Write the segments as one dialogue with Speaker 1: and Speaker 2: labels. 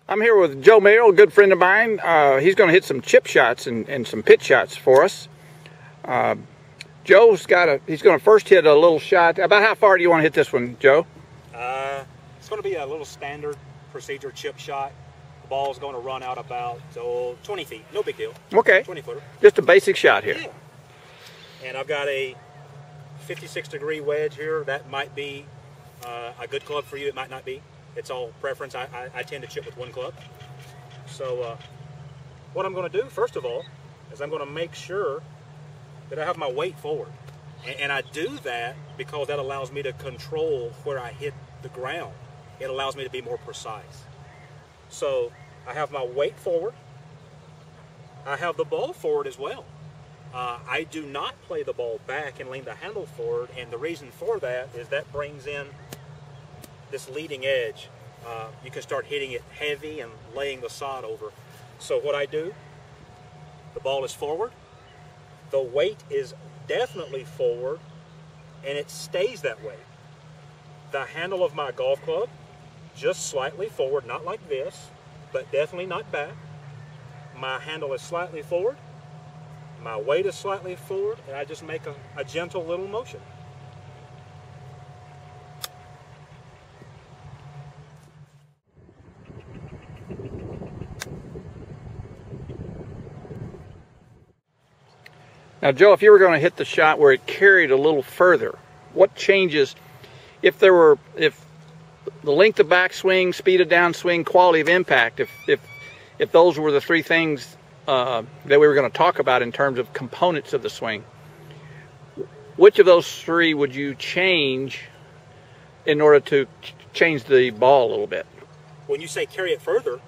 Speaker 1: I'm here with Joe Merrill, a good friend of mine. He's going to hit some chip shots and some pitch shots for us. He's going to first hit a little shot. About how far do you want to hit this one, Joe?
Speaker 2: It's going to be a little standard procedure chip shot. The ball is going to run out about 20 feet. No big deal.
Speaker 1: Okay.
Speaker 2: 20-footer.
Speaker 1: Just a basic shot here.
Speaker 2: Yeah. And I've got a 56-degree wedge here. That might be a good club for you. It might not be. It's all preference. I tend to chip with one club. So what I'm going to do, first of all, is I'm going to make sure that I have my weight forward. And I do that because that allows me to control where I hit the ground. It allows me to be more precise. So I have my weight forward. I have the ball forward as well. I do not play the ball back and lean the handle forward, and the reason for that is that brings in this leading edge. You can start hitting it heavy and laying the sod over. So what I do, the ball is forward, the weight is definitely forward, and it stays that way. The handle of my golf club, just slightly forward, not like this, but definitely not back. My handle is slightly forward, my weight is slightly forward, and I just make a gentle little motion.
Speaker 1: Now, Joe, if you were going to hit the shot where it carried a little further, what changes if the length of backswing, speed of downswing, quality of impact, if those were the three things that we were going to talk about in terms of components of the swing, which of those three would you change in order to change the ball a little bit?
Speaker 2: When you say carry it further,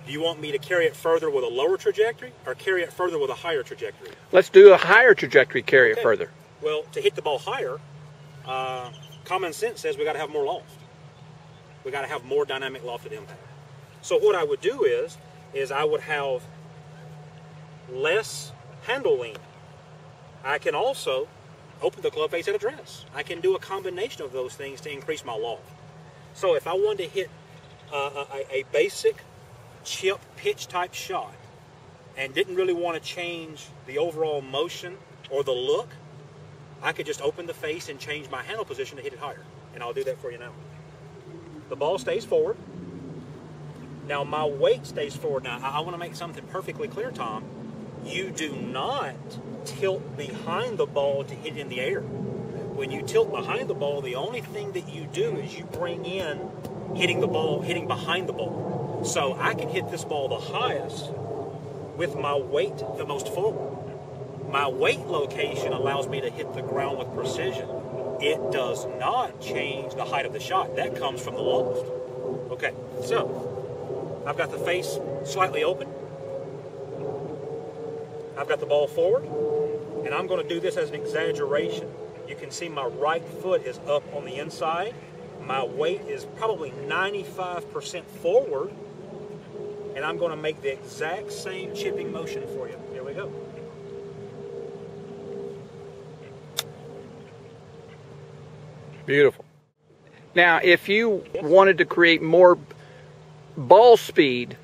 Speaker 2: do you want me to carry it further with a lower trajectory or carry it further with a higher trajectory?
Speaker 1: Let's do a higher trajectory, carry it further.
Speaker 2: Well, to hit the ball higher, common sense says we got to have more loft. We got to have more dynamic lofted impact. So what I would do is I would have less handle lean. I can also open the club face at address. I can do a combination of those things to increase my loft. So if I wanted to hit a basic chip pitch type shot and didn't really want to change the overall motion or the look, I could just open the face and change my handle position to hit it higher. And I'll do that for you now. The ball stays forward. Now my weight stays forward. Now I want to make something perfectly clear, Tom. You do not tilt behind the ball to hit in the air. When you tilt behind the ball, the only thing that you do is you bring in hitting behind the ball. So I can hit this ball the highest with my weight the most forward. My weight location allows me to hit the ground with precision. It does not change the height of the shot. That comes from the loft. Okay, so I've got the face slightly open. I've got the ball forward, and I'm going to do this as an exaggeration. You can see my right foot is up on the inside. My weight is probably 95% forward, and I'm going to make the exact same chipping motion for you. Here we go.
Speaker 1: Beautiful. Now, if you wanted to create more ball speed,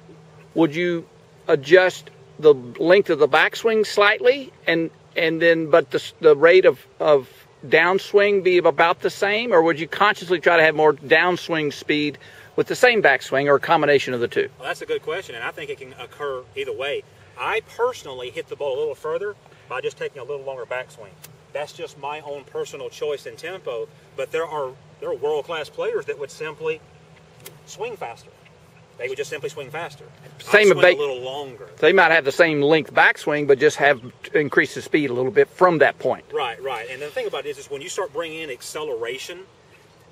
Speaker 1: would you adjust the length of the backswing slightly, but the rate of downswing be about the same, or would you consciously try to have more downswing speed with the same backswing, or a combination of the two?
Speaker 2: Well, that's a good question, and I think it can occur either way. I personally hit the ball a little further by just taking a little longer backswing. That's just my own personal choice and tempo, but there are world-class players that would simply swing faster. They would just simply swing faster. Swing a little longer.
Speaker 1: They might have the same length backswing, but just have increased the speed a little bit from that point.
Speaker 2: Right. And the thing about it is when you start bringing in acceleration,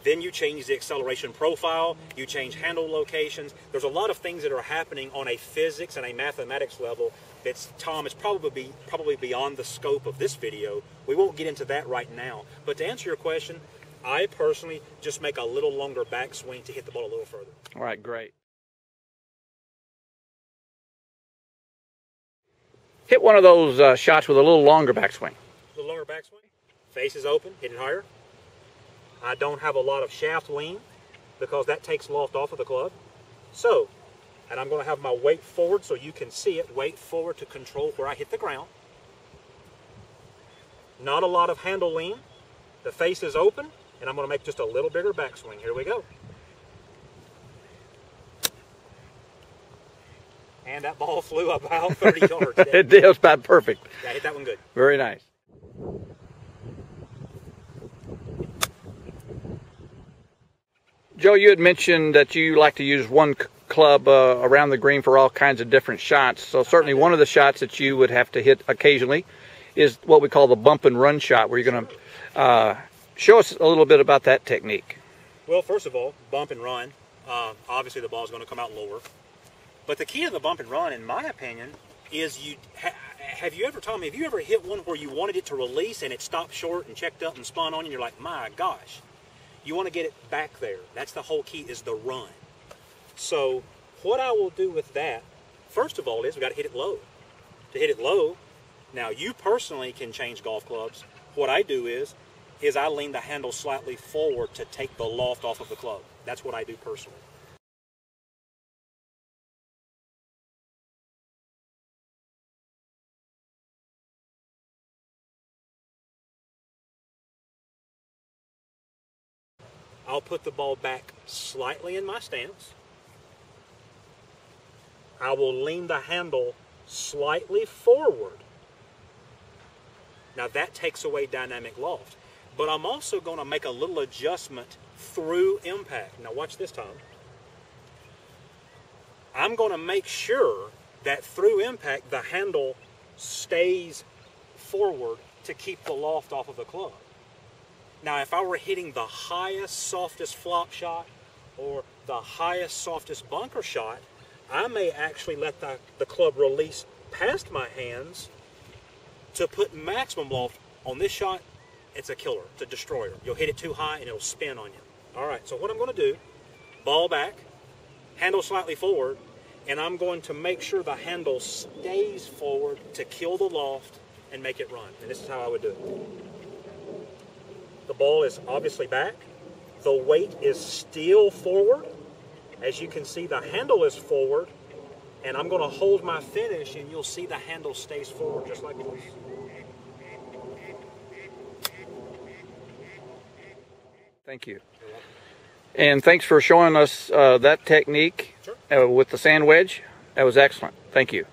Speaker 2: then you change the acceleration profile, you change handle locations. There's a lot of things that are happening on a physics and a mathematics level that's, Tom, is probably beyond the scope of this video. We won't get into that right now. But to answer your question, I personally just make a little longer backswing to hit the ball a little further.
Speaker 1: All right, great. Hit one of those shots with a little longer backswing.
Speaker 2: A little longer backswing. Face is open, hit it higher. I don't have a lot of shaft lean because that takes loft off of the club. So And I'm going to have my weight forward so you can see it. Weight forward to control where I hit the ground. Not a lot of handle lean. The face is open, and I'm going to make just a little bigger backswing. Here we go. And that ball flew about 30 yards.
Speaker 1: It did. It was about perfect.
Speaker 2: Yeah, I hit that one good.
Speaker 1: Very nice. Joe, you had mentioned that you like to use one club around the green for all kinds of different shots. So certainly one of the shots that you would have to hit occasionally is what we call the bump and run shot, where you're going to show us a little bit about that technique.
Speaker 2: Well, first of all, bump and run. Obviously the ball is going to come out lower. But the key to the bump and run, in my opinion, is have you ever hit one where you wanted it to release and it stopped short and checked up and spun on you and you're like, my gosh. You want to get it back there. That's the whole key, is the run. So what I will do with that, first of all, is we got to hit it low. To hit it low, now you personally can change golf clubs. What I do is I lean the handle slightly forward to take the loft off of the club. That's what I do personally. I'll put the ball back slightly in my stance. I will lean the handle slightly forward. Now that takes away dynamic loft. But I'm also going to make a little adjustment through impact. Now watch this, Tom. I'm going to make sure that through impact the handle stays forward to keep the loft off of the club. Now, if I were hitting the highest, softest flop shot or the highest, softest bunker shot, I may actually let the club release past my hands to put maximum loft. On this shot, it's a killer. It's a destroyer. You'll hit it too high and it'll spin on you. All right, so what I'm going to do, ball back, handle slightly forward, and I'm going to make sure the handle stays forward to kill the loft and make it run. And this is how I would do it. The ball is obviously back. The weight is still forward. As you can see, the handle is forward. And I'm going to hold my finish, and you'll see the handle stays forward just like this.
Speaker 1: Thank you. And thanks for showing us that technique with the sand wedge. That was excellent. Thank you.